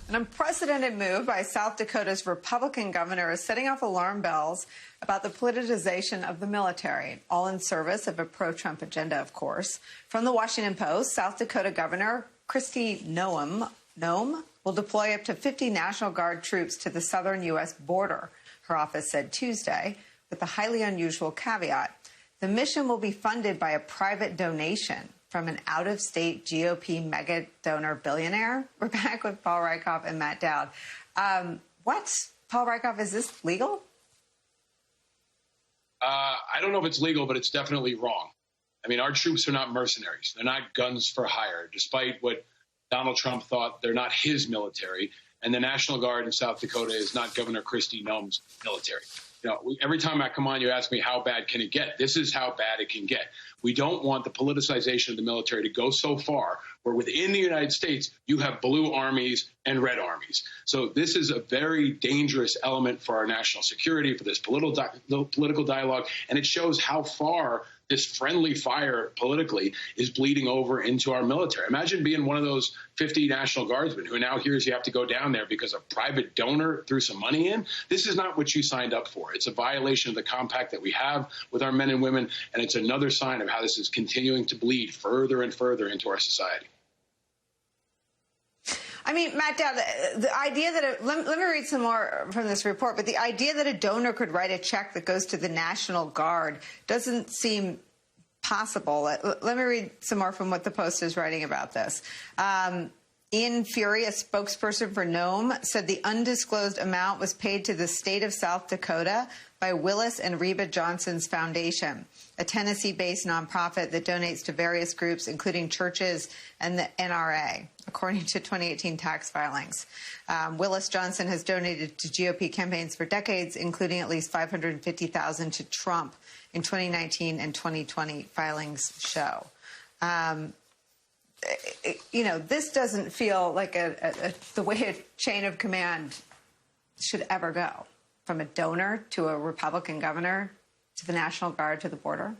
An unprecedented move by South Dakota's Republican governor is setting off alarm bells about the politicization of the military, all in service of a pro-Trump agenda, of course. From the Washington Post, South Dakota Governor Kristi Noem will deploy up to 50 National Guard troops to the southern U.S. border, her office said Tuesday, with a highly unusual caveat. The mission will be funded by a private donation from an out-of-state GOP mega donor billionaire. We're back with Paul Rieckhoff and Matt Dowd. Paul Rieckhoff, is this legal? I don't know if it's legal, but it's definitely wrong. I mean, our troops are not mercenaries. They're not guns for hire, despite what Donald Trump thought. They're not his military. And the National Guard in South Dakota is not Governor Kristi Noem's military. You know, every time I come on, you ask me, how bad can it get? This is how bad it can get. We don't want the politicization of the military to go so far where within the United States, you have blue armies and red armies. So this is a very dangerous element for our national security, for this political dialogue, and it shows how far this friendly fire politically is bleeding over into our military. Imagine being one of those 50 National Guardsmen who now hears you have to go down there because a private donor threw some money in. This is not what you signed up for. It's a violation of the compact that we have with our men and women, and it's another sign of how this is continuing to bleed further and further into our society. I mean, Matt Dowd, the idea that let me read some more from this report, but the idea that a donor could write a check that goes to the National Guard doesn't seem possible. Let me read some more from what the Post is writing about this. Ian Fury, a spokesperson for Noem, said the undisclosed amount was paid to the state of South Dakota by Willis and Reba Johnson's Foundation, a Tennessee-based nonprofit that donates to various groups, including churches and the NRA, according to 2018 tax filings. Willis Johnson has donated to GOP campaigns for decades, including at least $550,000 to Trump in 2019 and 2020 filings show. You know, this doesn't feel like the way a chain of command should ever go, from a donor to a Republican governor to the National Guard to the border.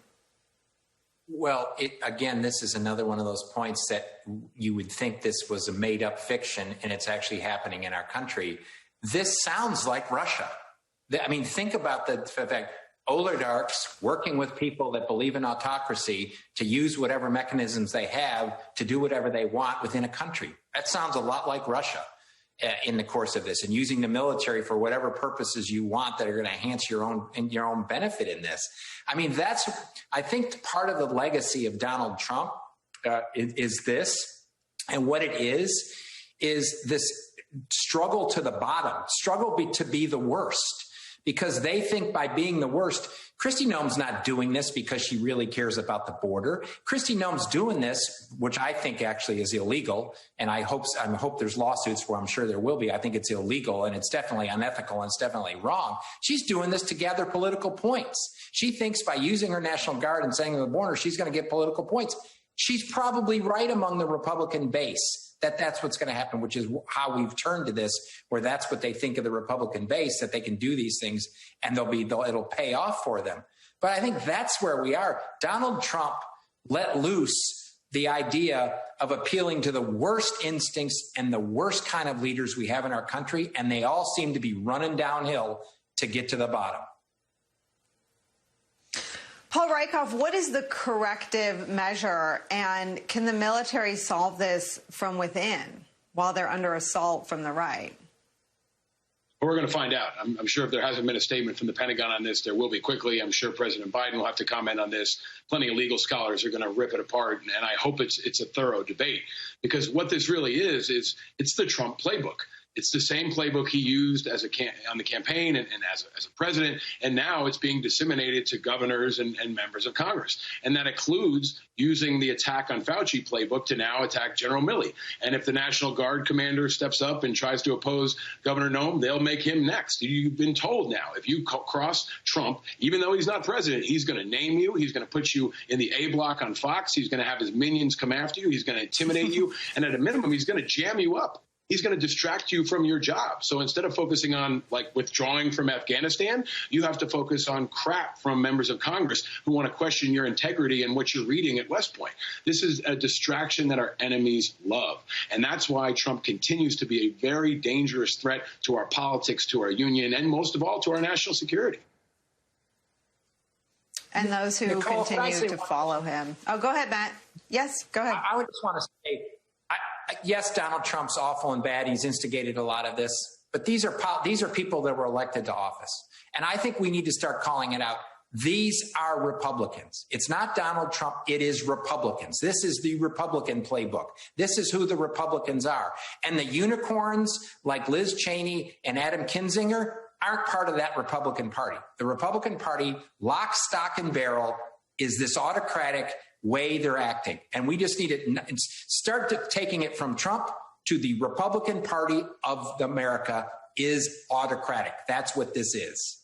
Well, again, this is another one of those points that you would think this was a made-up fiction, and it's actually happening in our country. This sounds like Russia. I mean, think about the fact oligarchs working with people that believe in autocracy to use whatever mechanisms they have to do whatever they want within a country. That sounds a lot like Russia in the course of this, and using the military for whatever purposes you want that are going to enhance your own benefit in this. I mean, I think part of the legacy of Donald Trump is this, and what it is this struggle to the bottom, to be the worst. Because they think by being the worst, Kristi Noem's not doing this because she really cares about the border. Kristi Noem's doing this, which I think actually is illegal, and I hope there's lawsuits where I'm sure there will be. I think it's illegal, and it's definitely unethical, and it's definitely wrong. She's doing this to gather political points. She thinks by using her National Guard and saying to the border, she's going to get political points. She's probably right among the Republican base. That's what's going to happen, which is how we've turned to this, where that's what they think of the Republican base, that they can do these things and it'll pay off for them. But I think that's where we are. Donald Trump let loose the idea of appealing to the worst instincts and the worst kind of leaders we have in our country, and they all seem to be running downhill to get to the bottom. Paul Rieckhoff, what is the corrective measure, and can the military solve this from within while they're under assault from the right? Well, we're going to find out. I'm sure if there hasn't been a statement from the Pentagon on this, there will be quickly. I'm sure President Biden will have to comment on this. Plenty of legal scholars are going to rip it apart, and I hope it's a thorough debate, because what this really is it's the Trump playbook. It's the same playbook he used on the campaign and as a president, and now it's being disseminated to governors and members of Congress. And that includes using the attack on Fauci playbook to now attack General Milley. And if the National Guard commander steps up and tries to oppose Governor Noem, they'll make him next. You've been told now, if you cross Trump, even though he's not president, he's going to name you. He's going to put you in the A block on Fox. He's going to have his minions come after you. He's going to intimidate you. And at a minimum, he's going to jam you up. he's going to distract you from your job. So instead of focusing on like withdrawing from Afghanistan, you have to focus on crap from members of Congress who want to question your integrity and what you're reading at West Point. This is a distraction that our enemies love. And that's why Trump continues to be a very dangerous threat to our politics, to our union, and most of all, to our national security. And those who Nicole, continue to follow him. Oh, go ahead, Matt. Yes, go ahead. I would just want to say, yes, Donald Trump's awful and bad. He's instigated a lot of this. But these are people that were elected to office. And I think we need to start calling it out. These are Republicans. It's not Donald Trump. It is Republicans. This is the Republican playbook. This is who the Republicans are. And the unicorns like Liz Cheney and Adam Kinzinger aren't part of that Republican Party. The Republican Party, lock, stock, and barrel, is this autocratic way they're acting. And we just need to start taking it from Trump to the Republican Party of America is autocratic. That's what this is.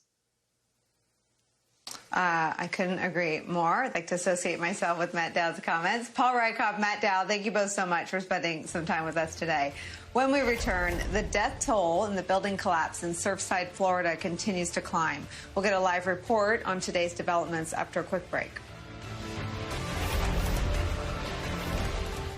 I couldn't agree more. I'd like to associate myself with Matt Dowd's comments. Paul Rieckhoff, Matt Dowd, thank you both so much for spending some time with us today. When we return, the death toll in the building collapse in Surfside, Florida continues to climb. We'll get a live report on today's developments after a quick break.